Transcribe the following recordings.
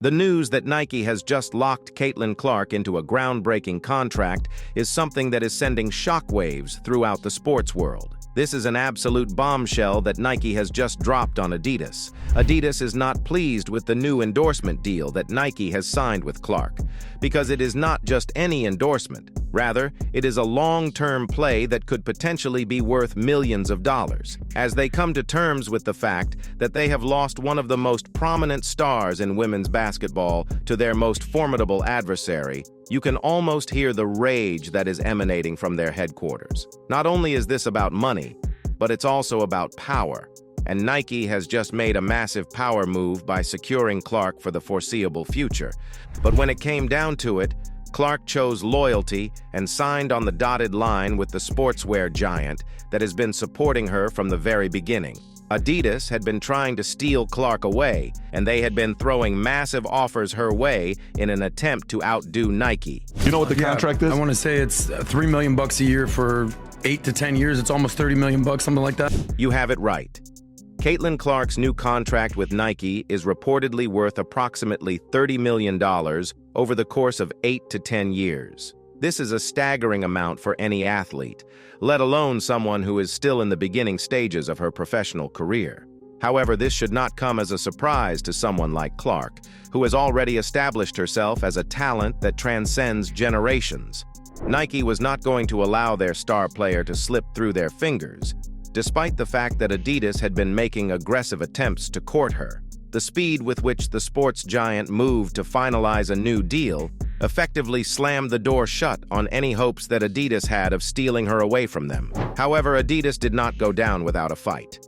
The news that Nike has just locked Caitlin Clark into a groundbreaking contract is something that is sending shockwaves throughout the sports world. This is an absolute bombshell that Nike has just dropped on Adidas. Adidas is not pleased with the new endorsement deal that Nike has signed with Clark, because it is not just any endorsement. Rather, it is a long-term play that could potentially be worth millions of dollars, as they come to terms with the fact that they have lost one of the most prominent stars in women's basketball to their most formidable adversary. You can almost hear the rage that is emanating from their headquarters. Not only is this about money, but it's also about power. And Nike has just made a massive power move by securing Clark for the foreseeable future. But when it came down to it, Clark chose loyalty and signed on the dotted line with the sportswear giant that has been supporting her from the very beginning. Adidas had been trying to steal Clark away, and they had been throwing massive offers her way in an attempt to outdo Nike. You know what the contract is? I want to say it's $3 million a year for 8 to 10 years. It's almost $30 million, something like that. You have it right. Caitlin Clark's new contract with Nike is reportedly worth approximately $30 million over the course of 8 to 10 years. This is a staggering amount for any athlete, let alone someone who is still in the beginning stages of her professional career. However, this should not come as a surprise to someone like Clark, who has already established herself as a talent that transcends generations. Nike was not going to allow their star player to slip through their fingers, despite the fact that Adidas had been making aggressive attempts to court her. The speed with which the sports giant moved to finalize a new deal effectively slammed the door shut on any hopes that Adidas had of stealing her away from them. However, Adidas did not go down without a fight.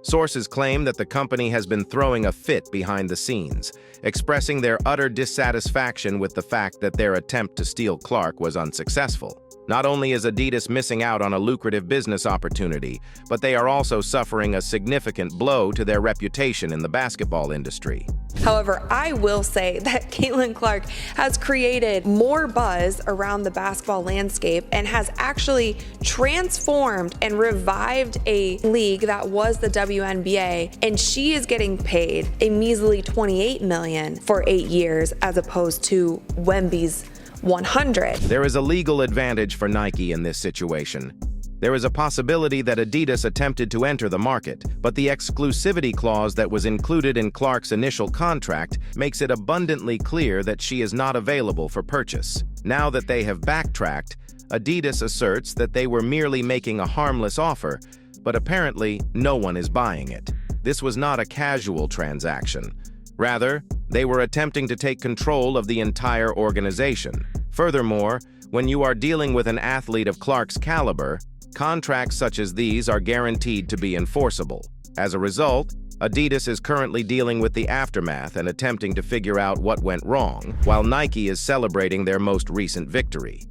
Sources claim that the company has been throwing a fit behind the scenes, expressing their utter dissatisfaction with the fact that their attempt to steal Clark was unsuccessful. Not only is Adidas missing out on a lucrative business opportunity, but they are also suffering a significant blow to their reputation in the basketball industry. However, I will say that Caitlin Clark has created more buzz around the basketball landscape and has actually transformed and revived a league that was the WNBA, and she is getting paid a measly $28 million for 8 years as opposed to Wemby's 100. There is a legal advantage for Nike in this situation. There is a possibility that Adidas attempted to enter the market, but the exclusivity clause that was included in Clark's initial contract makes it abundantly clear that she is not available for purchase. Now that they have backtracked, Adidas asserts that they were merely making a harmless offer, but apparently no one is buying it. This was not a casual transaction. Rather, they were attempting to take control of the entire organization. Furthermore, when you are dealing with an athlete of Clark's caliber, contracts such as these are guaranteed to be enforceable. As a result, Adidas is currently dealing with the aftermath and attempting to figure out what went wrong, while Nike is celebrating their most recent victory.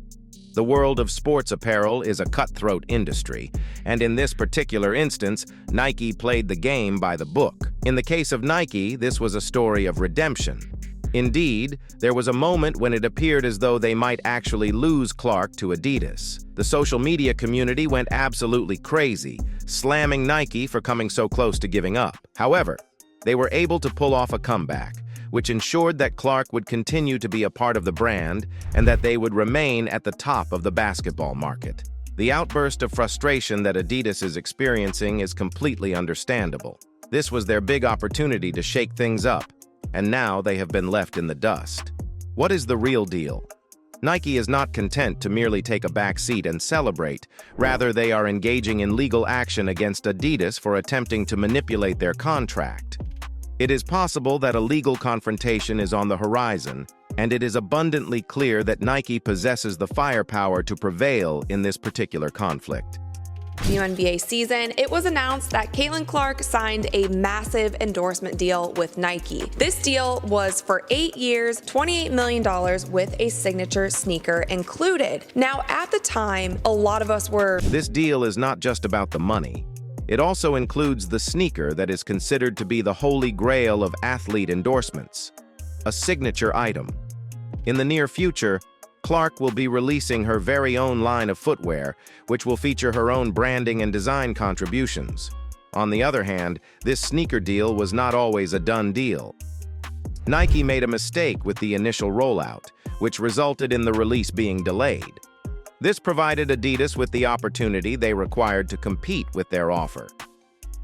The world of sports apparel is a cutthroat industry, and in this particular instance, Nike played the game by the book. In the case of Nike, this was a story of redemption. Indeed, there was a moment when it appeared as though they might actually lose Clark to Adidas. The social media community went absolutely crazy, slamming Nike for coming so close to giving up. However, they were able to pull off a comeback, which ensured that Clark would continue to be a part of the brand and that they would remain at the top of the basketball market. The outburst of frustration that Adidas is experiencing is completely understandable. This was their big opportunity to shake things up, and now they have been left in the dust. What is the real deal? Nike is not content to merely take a back seat and celebrate. Rather, they are engaging in legal action against Adidas for attempting to manipulate their contract. It is possible that a legal confrontation is on the horizon, and it is abundantly clear that Nike possesses the firepower to prevail in this particular conflict. WNBA season, it was announced that Caitlin Clark signed a massive endorsement deal with Nike. This deal was for 8 years, $28 million with a signature sneaker included. Now, at the time, a lot of us were... This deal is not just about the money. It also includes the sneaker that is considered to be the holy grail of athlete endorsements, a signature item. In the near future, Clark will be releasing her very own line of footwear, which will feature her own branding and design contributions. On the other hand, this sneaker deal was not always a done deal. Nike made a mistake with the initial rollout, which resulted in the release being delayed. This provided Adidas with the opportunity they required to compete with their offer.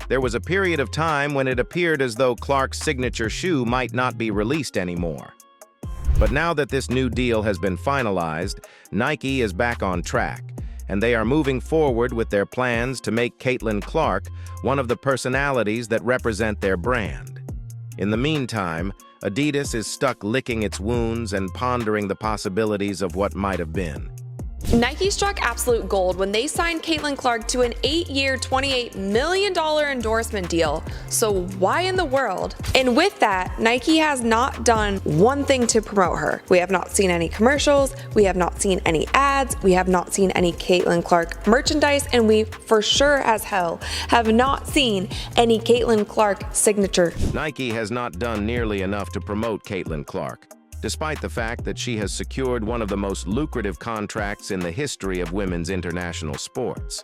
There was a period of time when it appeared as though Clark's signature shoe might not be released anymore. But now that this new deal has been finalized, Nike is back on track, and they are moving forward with their plans to make Caitlin Clark one of the personalities that represent their brand. In the meantime, Adidas is stuck licking its wounds and pondering the possibilities of what might have been. Nike struck absolute gold when they signed Caitlin Clark to an 8-year, $28 million endorsement deal. So why in the world? And with that, Nike has not done one thing to promote her. We have not seen any commercials, we have not seen any ads, we have not seen any Caitlin Clark merchandise, and we for sure as hell have not seen any Caitlin Clark signature. Nike has not done nearly enough to promote Caitlin Clark, despite the fact that she has secured one of the most lucrative contracts in the history of women's international sports.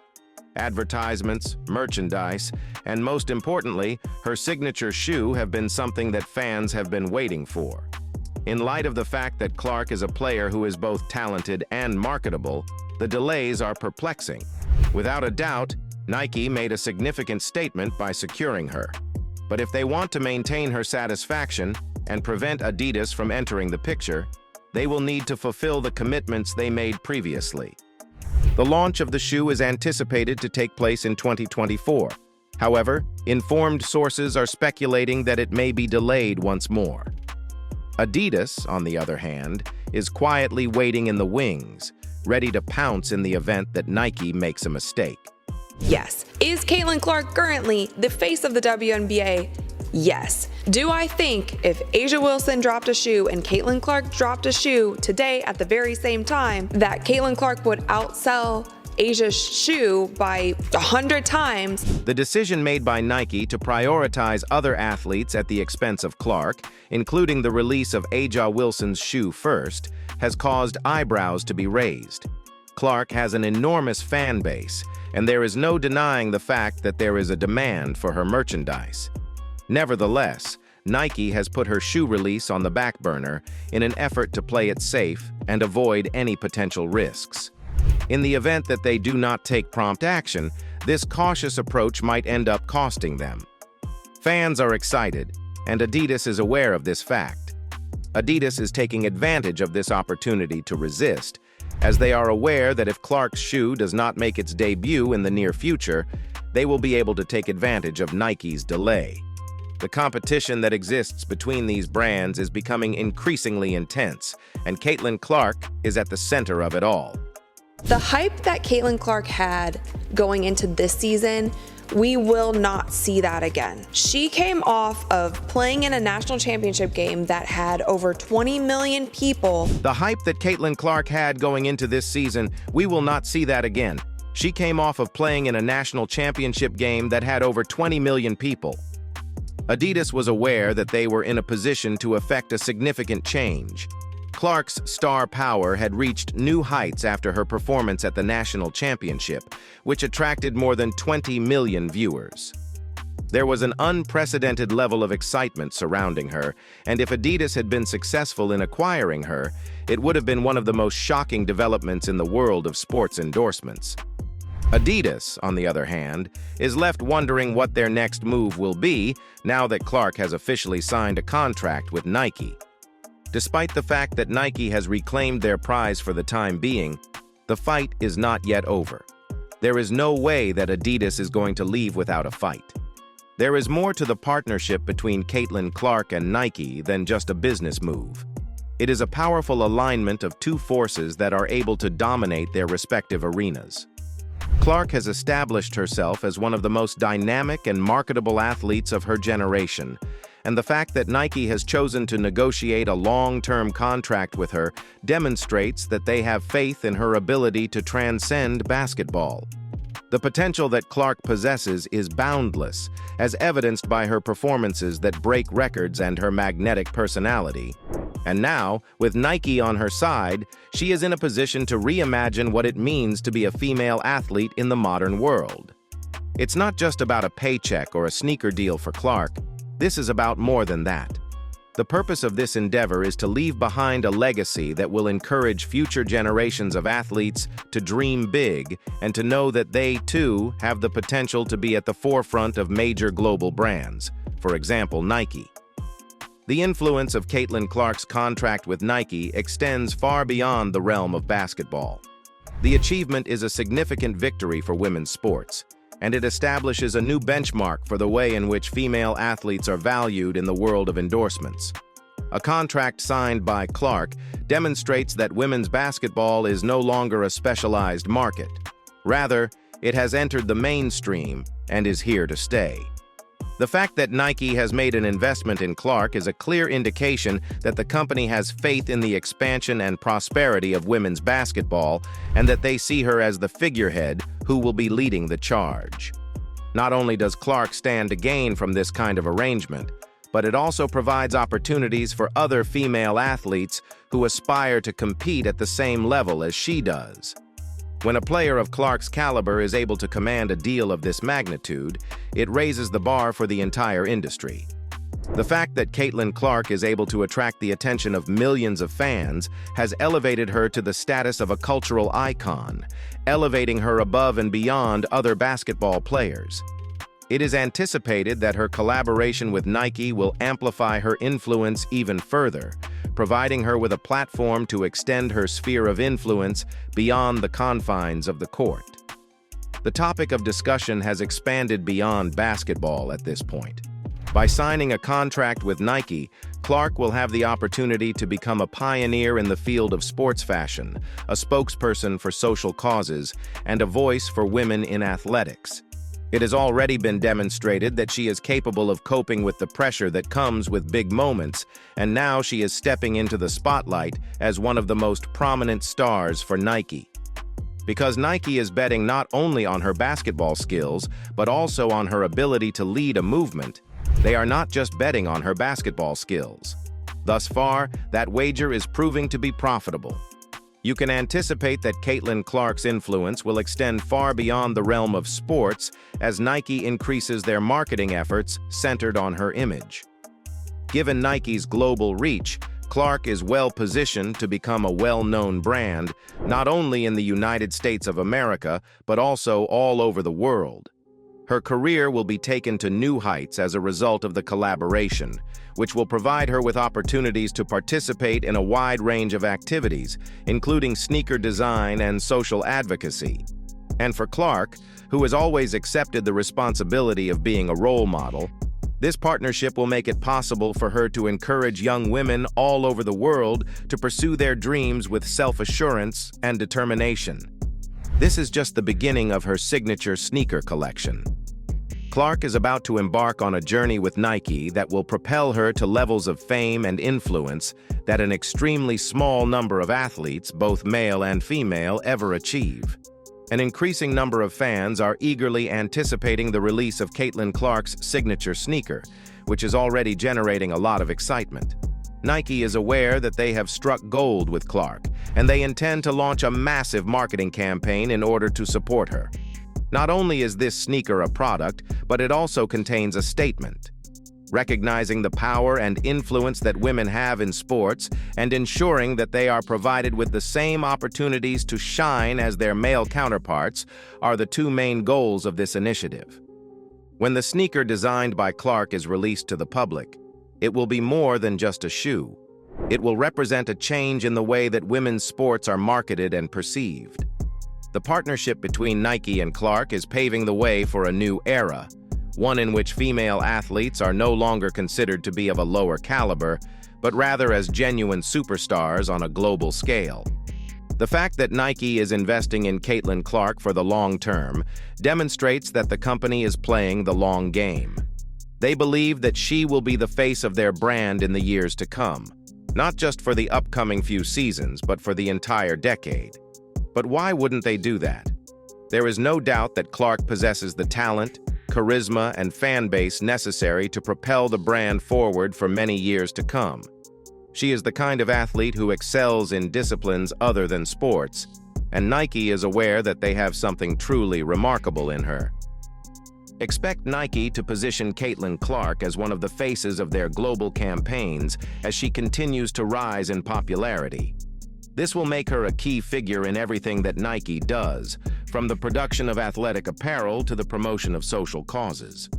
Advertisements, merchandise, and most importantly, her signature shoe have been something that fans have been waiting for. In light of the fact that Clark is a player who is both talented and marketable, the delays are perplexing. Without a doubt, Nike made a significant statement by securing her. But if they want to maintain her satisfaction and prevent Adidas from entering the picture, they will need to fulfill the commitments they made previously. The launch of the shoe is anticipated to take place in 2024. However, informed sources are speculating that it may be delayed once more. Adidas, on the other hand, is quietly waiting in the wings, ready to pounce in the event that Nike makes a mistake. Yes. Is Caitlin Clark currently the face of the WNBA? Yes. Do I think if A'ja Wilson dropped a shoe and Caitlin Clark dropped a shoe today at the very same time, that Caitlin Clark would outsell A'ja's shoe by 100 times? The decision made by Nike to prioritize other athletes at the expense of Clark, including the release of A'ja Wilson's shoe first, has caused eyebrows to be raised. Clark has an enormous fan base, and there is no denying the fact that there is a demand for her merchandise. Nevertheless, Nike has put her shoe release on the back burner in an effort to play it safe and avoid any potential risks. In the event that they do not take prompt action, this cautious approach might end up costing them. Fans are excited, and Adidas is aware of this fact. Adidas is taking advantage of this opportunity to resist, as they are aware that if Clark's shoe does not make its debut in the near future, they will be able to take advantage of Nike's delay. The competition that exists between these brands is becoming increasingly intense, and Caitlin Clark is at the center of it all. The hype that Caitlin Clark had going into this season, we will not see that again. She came off of playing in a national championship game that had over 20 million people. The hype that Caitlin Clark had going into this season, we will not see that again. She came off of playing in a national championship game that had over 20 million people. Adidas was aware that they were in a position to effect a significant change. Clark's star power had reached new heights after her performance at the national championship, which attracted more than 20 million viewers. There was an unprecedented level of excitement surrounding her, and if Adidas had been successful in acquiring her, it would have been one of the most shocking developments in the world of sports endorsements. Adidas, on the other hand, is left wondering what their next move will be now that Clark has officially signed a contract with Nike. Despite the fact that Nike has reclaimed their prize for the time being, the fight is not yet over. There is no way that Adidas is going to leave without a fight. There is more to the partnership between Caitlin Clark and Nike than just a business move. It is a powerful alignment of two forces that are able to dominate their respective arenas. Clark has established herself as one of the most dynamic and marketable athletes of her generation, and the fact that Nike has chosen to negotiate a long-term contract with her demonstrates that they have faith in her ability to transcend basketball. The potential that Clark possesses is boundless, as evidenced by her performances that break records and her magnetic personality. And now, with Nike on her side, she is in a position to reimagine what it means to be a female athlete in the modern world. It's not just about a paycheck or a sneaker deal for Clark. This is about more than that. The purpose of this endeavor is to leave behind a legacy that will encourage future generations of athletes to dream big and to know that they, too, have the potential to be at the forefront of major global brands, for example, Nike. The influence of Caitlin Clark's contract with Nike extends far beyond the realm of basketball. The achievement is a significant victory for women's sports, and it establishes a new benchmark for the way in which female athletes are valued in the world of endorsements. A contract signed by Clark demonstrates that women's basketball is no longer a specialized market. Rather, it has entered the mainstream and is here to stay. The fact that Nike has made an investment in Clark is a clear indication that the company has faith in the expansion and prosperity of women's basketball and that they see her as the figurehead who will be leading the charge. Not only does Clark stand to gain from this kind of arrangement, but it also provides opportunities for other female athletes who aspire to compete at the same level as she does. When a player of Clark's caliber is able to command a deal of this magnitude, it raises the bar for the entire industry. The fact that Caitlin Clark is able to attract the attention of millions of fans has elevated her to the status of a cultural icon, elevating her above and beyond other basketball players. It is anticipated that her collaboration with Nike will amplify her influence even further, providing her with a platform to extend her sphere of influence beyond the confines of the court. The topic of discussion has expanded beyond basketball at this point. By signing a contract with Nike, Clark will have the opportunity to become a pioneer in the field of sports fashion, a spokesperson for social causes, and a voice for women in athletics. It has already been demonstrated that she is capable of coping with the pressure that comes with big moments, and now she is stepping into the spotlight as one of the most prominent stars for Nike. Because Nike is betting not only on her basketball skills, but also on her ability to lead a movement, they are not just betting on her basketball skills. Thus far, that wager is proving to be profitable. You can anticipate that Caitlin Clark's influence will extend far beyond the realm of sports as Nike increases their marketing efforts centered on her image. Given Nike's global reach, Clark is well-positioned to become a well-known brand, not only in the United States of America, but also all over the world. Her career will be taken to new heights as a result of the collaboration, which will provide her with opportunities to participate in a wide range of activities, including sneaker design and social advocacy. And for Clark, who has always accepted the responsibility of being a role model, this partnership will make it possible for her to encourage young women all over the world to pursue their dreams with self-assurance and determination. This is just the beginning of her signature sneaker collection. Clark is about to embark on a journey with Nike that will propel her to levels of fame and influence that an extremely small number of athletes, both male and female, ever achieve. An increasing number of fans are eagerly anticipating the release of Caitlin Clark's signature sneaker, which is already generating a lot of excitement. Nike is aware that they have struck gold with Clark, and they intend to launch a massive marketing campaign in order to support her. Not only is this sneaker a product, but it also contains a statement. Recognizing the power and influence that women have in sports and ensuring that they are provided with the same opportunities to shine as their male counterparts are the two main goals of this initiative. When the sneaker designed by Clark is released to the public, it will be more than just a shoe. It will represent a change in the way that women's sports are marketed and perceived. The partnership between Nike and Clark is paving the way for a new era, one in which female athletes are no longer considered to be of a lower caliber, but rather as genuine superstars on a global scale. The fact that Nike is investing in Caitlin Clark for the long term demonstrates that the company is playing the long game. They believe that she will be the face of their brand in the years to come, not just for the upcoming few seasons, but for the entire decade. But why wouldn't they do that? There is no doubt that Clark possesses the talent, charisma, and fan base necessary to propel the brand forward for many years to come. She is the kind of athlete who excels in disciplines other than sports, and Nike is aware that they have something truly remarkable in her. Expect Nike to position Caitlin Clark as one of the faces of their global campaigns as she continues to rise in popularity. This will make her a key figure in everything that Nike does, from the production of athletic apparel to the promotion of social causes.